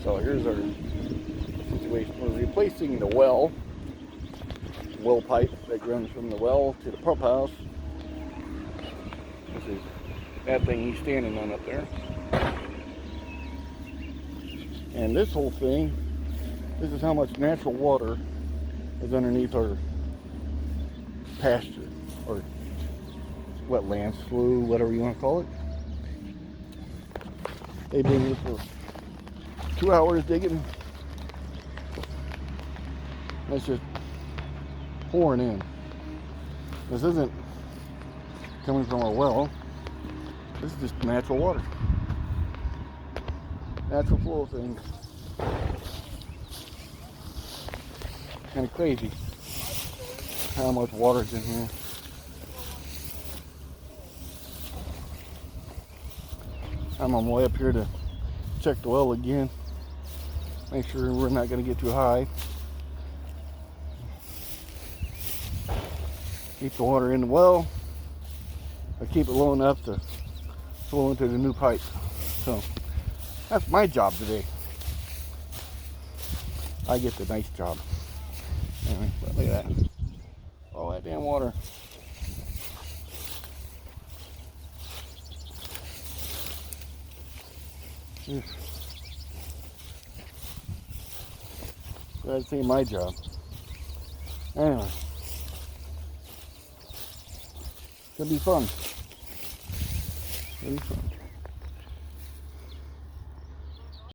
So here's our situation. We're replacing the well pipe that runs from the well to the pump house. This is that thing he's standing on up there. And this whole thing, this is how much natural water is underneath our pasture or wetlands, slough, whatever you want to call it. They've been here for 2 hours digging. It's just pouring in. This isn't coming from a well. This is just natural water. Natural flow of things. Kind of crazy how much water's in here. I'm on my way up here to check the well again. Make sure we're not going to get too high. Keep the water in the well, but keep it low enough to flow into the new pipe. So that's my job today. I get the nice job. Anyway, but look at that. All that damn water. That's my job. Anyway. It'll be fun. It'll be fun.